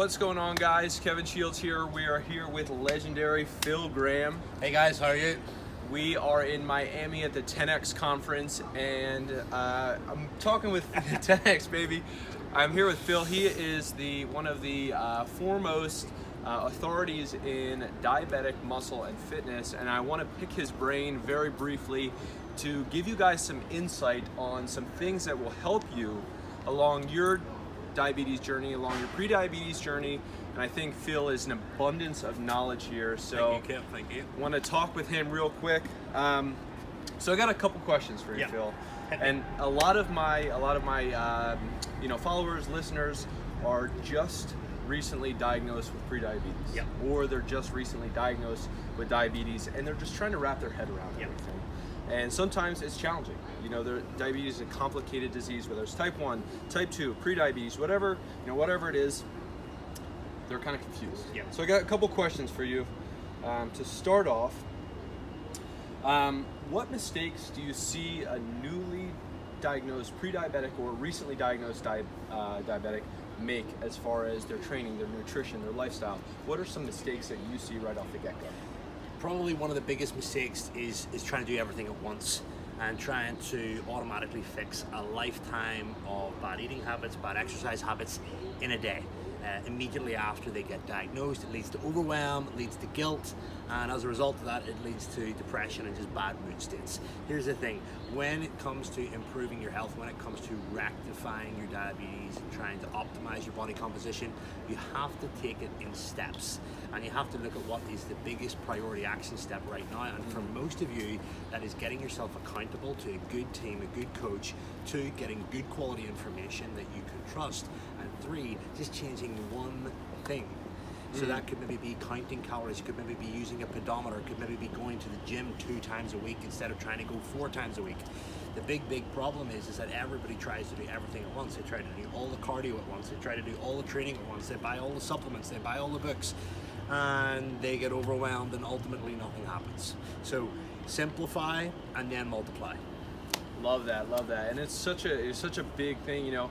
What's going on, guys? Kevin Shields here. We are here with legendary Phil Graham. Hey guys, how are you? We are in Miami at the 10X conference, and I'm talking with 10X, baby. I'm here with Phil. He is one of the foremost authorities in diabetic muscle and fitness, and I want to pick his brain very briefly to give you guys some insight on some things that will help you along your diabetes journey, along your pre-diabetes journey. And I think Phil is an abundance of knowledge here. So thank you, Kev. Thank you. Want to talk with him real quick. So I got a couple questions for you, Phil. And a lot of my followers, listeners are just recently diagnosed with pre-diabetes, or they're just recently diagnosed with diabetes, and they're just trying to wrap their head around everything. And sometimes it's challenging. You know, diabetes is a complicated disease, whether it's type 1, type 2, pre-diabetes, whatever it is, they're kind of confused. So I got a couple questions for you. To start off, what mistakes do you see a newly diagnosed pre-diabetic or recently diagnosed diabetic make as far as their training, their nutrition, their lifestyle? What are some mistakes that you see right off the get-go? Probably one of the biggest mistakes is trying to do everything at once and trying to automatically fix a lifetime of bad eating habits, bad exercise habits in a day. Immediately after they get diagnosed, it leads to overwhelm, it leads to guilt, and as a result of that, it leads to depression and just bad mood states. Here's the thing, when it comes to improving your health, when it comes to rectifying your diabetes and trying to optimize your body composition, you have to take it in steps, and you have to look at what is the biggest priority action step right now. And for most of you, that is getting yourself accountable to a good team, a good coach, 2, getting good quality information that you can trust, and 3, just changing one thing. So that could maybe be counting calories, you could maybe be using a pedometer, it could maybe be going to the gym 2 times a week instead of trying to go 4 times a week. The big problem is that everybody tries to do everything at once. They try to do all the cardio at once, they try to do all the training at once, they buy all the supplements, they buy all the books, and they get overwhelmed and ultimately nothing happens. So simplify and then multiply. Love that, and it's such a big thing, you know.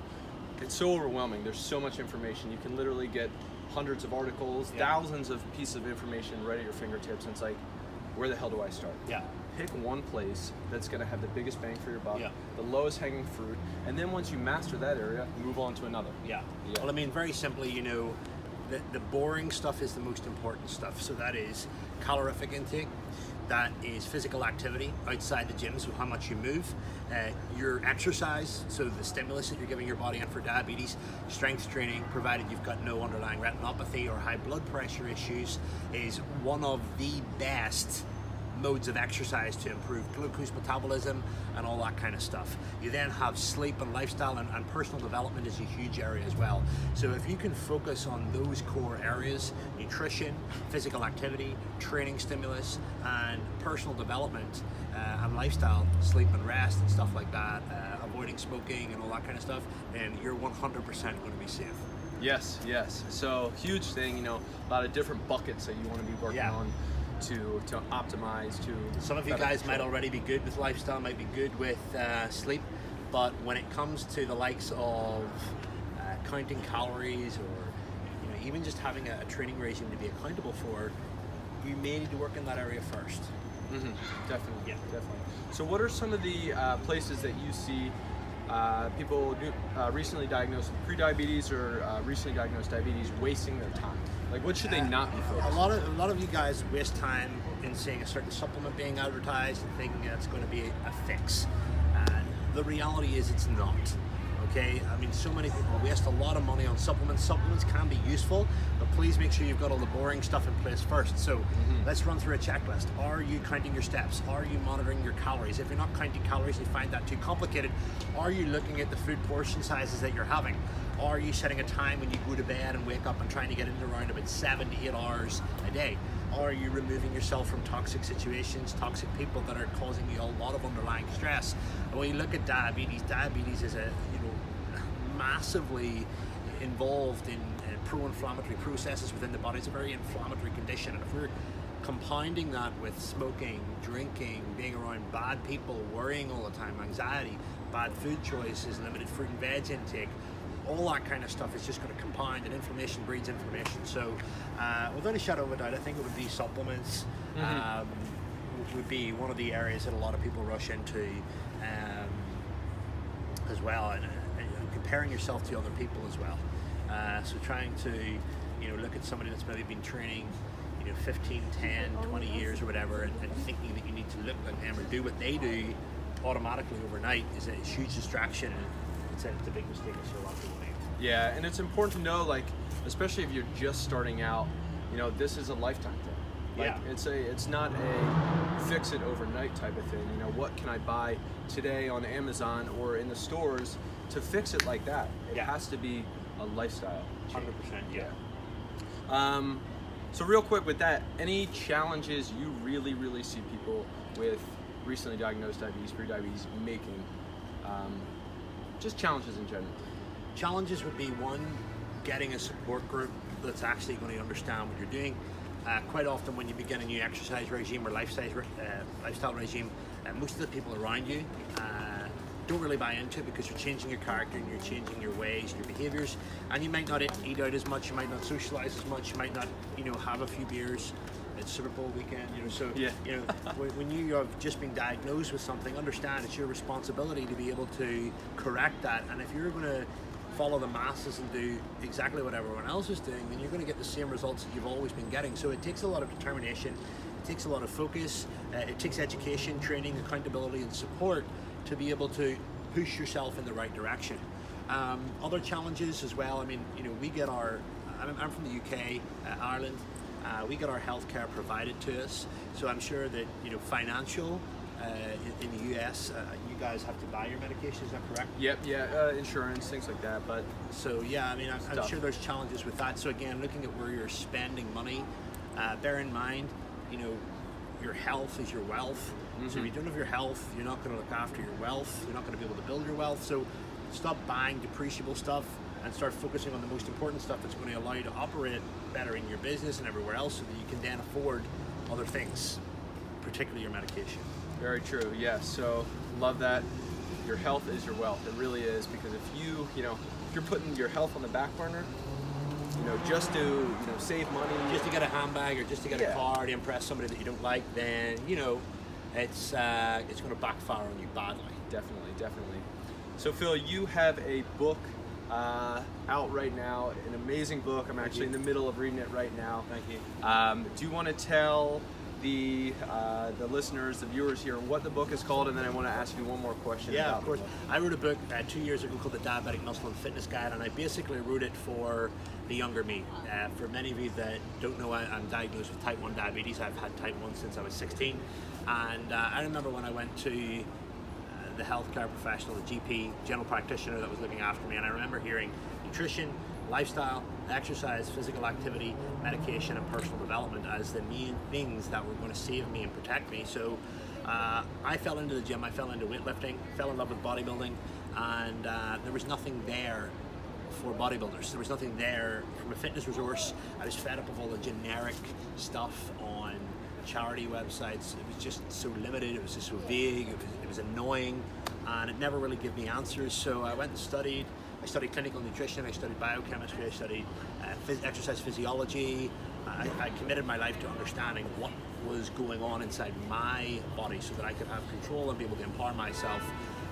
It's so overwhelming. There's so much information. You can literally get hundreds of articles, thousands of pieces of information right at your fingertips, and it's like, where the hell do I start? Pick one place that's going to have the biggest bang for your buck, the lowest hanging fruit, and then once you master that area, move on to another. Well, I mean, very simply, you know, the boring stuff is the most important stuff. So that is calorific intake, that is physical activity outside the gym, so how much you move, your exercise, so the stimulus that you're giving your body. And for diabetes, strength training, provided you've got no underlying retinopathy or high blood pressure issues, is one of the best modes of exercise to improve glucose metabolism and all that kind of stuff. You then have sleep and lifestyle, and personal development is a huge area as well. So if you can focus on those core areas, nutrition, physical activity, training stimulus, and personal development, and lifestyle, sleep and rest and stuff like that, avoiding smoking and all that kind of stuff, then you're 100% going to be safe. Yes. So huge thing, you know, a lot of different buckets that you want to be working on to optimize. Some of you guys might already be good with lifestyle, might be good with sleep, but when it comes to the likes of counting calories, or even just having a training regime to be accountable for, you may need to work in that area first. Definitely. So what are some of the places that you see people recently diagnosed with pre-diabetes or recently diagnosed diabetes wasting their time? Like, what should they not be focused on? A lot of you guys waste time in seeing a certain supplement being advertised and thinking that's going to be a fix. The reality is it's not. Okay, I mean, so many people waste a lot of money on supplements. Supplements can be useful, but please make sure you've got all the boring stuff in place first. So let's run through a checklist. Are you counting your steps? Are you monitoring your calories? If you're not counting calories and you find that too complicated, are you looking at the food portion sizes that you're having? Are you setting a time when you go to bed and wake up and trying to get into around about 7 to 8 hours a day? Are you removing yourself from toxic situations, toxic people that are causing you a lot of underlying stress? And when you look at diabetes is massively involved in pro-inflammatory processes within the body. It's a very inflammatory condition, and if we're compounding that with smoking, drinking, being around bad people, worrying all the time, anxiety, bad food choices, limited fruit and veg intake, all that kind of stuff is just going to compound, and information breeds information. So without a shadow of a doubt, I think it would be supplements. Would be one of the areas that a lot of people rush into as well, and comparing yourself to other people as well. So trying to, look at somebody that's maybe been training, 15, 10, 20 years or whatever, and thinking that you need to look like them or do what they do automatically overnight is a huge distraction. It's a big mistake I see a lot of people make. Yeah, and it's important to know, like, especially if you're just starting out, this is a lifetime thing. Like, it's not a fix it overnight type of thing. What can I buy today on Amazon or in the stores to fix it like that? It has to be a lifestyle. 100%, yeah. So real quick with that, any challenges you really see people with recently diagnosed diabetes, pre-diabetes making? Just challenges in general. Challenges would be, one, getting a support group that's actually going to understand what you're doing. Quite often when you begin a new exercise regime or lifestyle regime, most of the people around you don't really buy into it, because you're changing your character and you're changing your ways and your behaviors, and you might not eat out as much, you might not socialize as much, you might not have a few beers. It's Super Bowl weekend, when you have just been diagnosed with something, understand it's your responsibility to be able to correct that. And if you're going to follow the masses and do exactly what everyone else is doing, then you're going to get the same results that you've always been getting. So it takes a lot of determination, it takes a lot of focus, it takes education, training, accountability, and support to be able to push yourself in the right direction. Other challenges as well, we get I'm from the UK, Ireland, we get our healthcare provided to us, so I'm sure that, financial, in the US, you guys have to buy your medication, is that correct? Yep, insurance, things like that, but... So yeah, I'm sure there's challenges with that. So again, looking at where you're spending money, bear in mind, your health is your wealth. So if you don't have your health, you're not going to look after your wealth, you're not going to be able to build your wealth. So stop buying depreciable stuff and start focusing on the most important stuff that's going to allow you to operate better in your business and everywhere else, so that you can then afford other things, particularly your medication. Very true, yes. So love that. Your health is your wealth. It really is, because if if you're putting your health on the back burner, just to save money, just to get a handbag or just to get a car to impress somebody that you don't like, then it's going to backfire on you badly. Definitely. So Phil, you have a book out right now, an amazing book. I'm actually in the middle of reading it right now. Thank you. Do you want to tell the listeners, the viewers here, what the book is called, and then I want to ask you one more question. Yeah, of course. I wrote a book 2 years ago called The Diabetic Muscle and Fitness Guide, and I basically wrote it for the younger me. For many of you that don't know, I'm diagnosed with type 1 diabetes. I've had type 1 since I was 16, and I remember when I went to the healthcare professional, the GP, general practitioner that was looking after me, and I remember hearing nutrition, lifestyle, exercise, physical activity, medication, and personal development as the main things that were going to save me and protect me. So I fell into the gym, I fell into weightlifting, fell in love with bodybuilding, and there was nothing there for bodybuilders. There was nothing there from a fitness resource. I was fed up of all the generic stuff on charity websites. It was just so limited, it was just so vague, it was annoying, and it never really gave me answers. So I went and studied. I studied clinical nutrition, I studied biochemistry, I studied exercise physiology. I committed my life to understanding what was going on inside my body, so that I could have control and be able to empower myself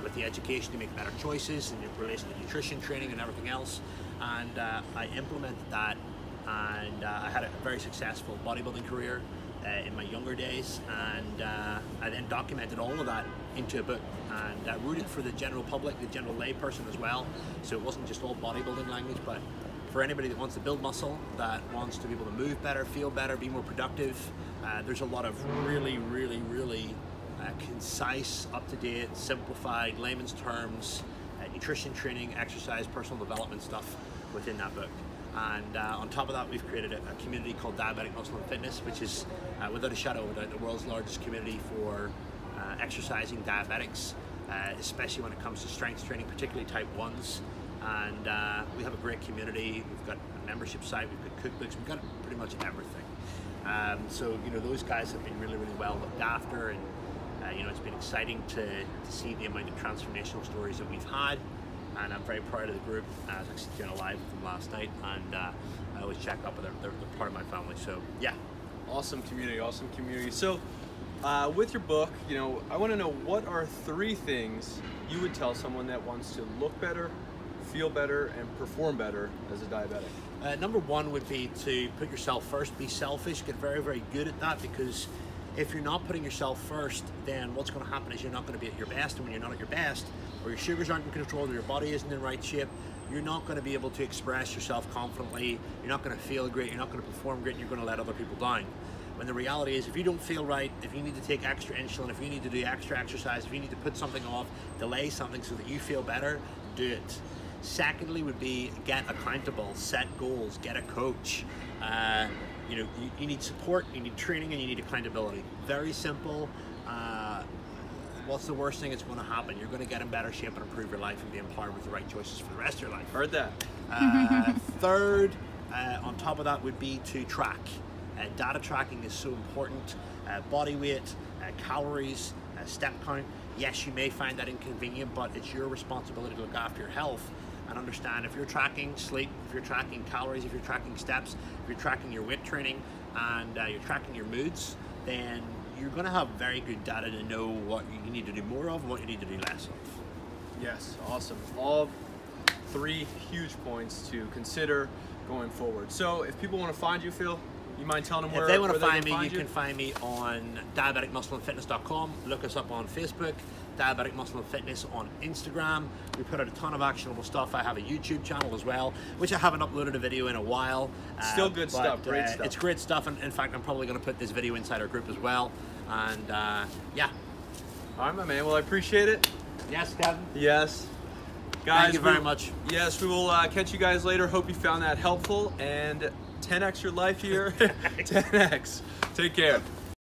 with the education to make better choices in relation to nutrition, training, and everything else. And I implemented that, and I had a very successful bodybuilding career in my younger days, and I then documented all of that into a book, and I wrote it for the general public, the general lay person as well, so it wasn't just all bodybuilding language, but for anybody that wants to build muscle, that wants to be able to move better, feel better, be more productive. There's a lot of really concise, up-to-date, simplified, layman's terms, nutrition, training, exercise, personal development stuff within that book. And on top of that, we've created a community called Diabetic Muscle and Fitness, which is, without a shadow of a doubt, the world's largest community for exercising diabetics, especially when it comes to strength training, particularly type 1s. And we have a great community. We've got a membership site, we've got cookbooks, we've got pretty much everything. So, those guys have been really well looked after, and it's been exciting to see the amount of transformational stories that we've had. and I'm very proud of the group. I was actually doing a live with them last night, and I always check up with them. They're part of my family, so yeah. Awesome community, awesome community. So, with your book, you know, I want to know, what are 3 things you would tell someone that wants to look better, feel better, and perform better as a diabetic? Number 1 would be to put yourself first. Be selfish. Get very, very good at that, because if you're not putting yourself first, then what's going to happen is you're not going to be at your best, and when you're not at your best, or your sugars aren't in control, or your body isn't in right shape, you're not going to be able to express yourself confidently, you're not going to feel great, you're not going to perform great, and you're going to let other people down. When the reality is, if you don't feel right, if you need to take extra insulin, if you need to do extra exercise, if you need to put something off, delay something so that you feel better, do it. Secondly would be, get accountable, set goals, get a coach. You know, you need support, you need training, and you need accountability. Very simple. What's the worst thing that's going to happen? You're going to get in better shape and improve your life and be empowered with the right choices for the rest of your life. Heard that. Third, on top of that, would be to track. Data tracking is so important. Body weight, calories, step count. Yes, you may find that inconvenient, but it's your responsibility to look after your health and understand, if you're tracking sleep, if you're tracking calories, if you're tracking steps, if you're tracking your weight training, and you're tracking your moods, then you're going to have very good data to know what you need to do more of and what you need to do less of. Yes, awesome. All 3 huge points to consider going forward. So if people want to find you, Phil, you mind telling them where if they want to where find they me, can you can find me on diabeticmuscleandfitness.com. Look us up on Facebook, Diabetic Muscle and Fitness on Instagram. We put out a ton of actionable stuff. I have a YouTube channel as well, which I haven't uploaded a video in a while. Still good stuff, great stuff. It's great stuff, and in fact, I'm probably going to put this video inside our group as well. And yeah. All right, my man. Well, I appreciate it. Yes, Kevin. Yes. Guys, thank you very much. Yes, we will catch you guys later. Hope you found that helpful, and 10x your life here. 10x. Take care.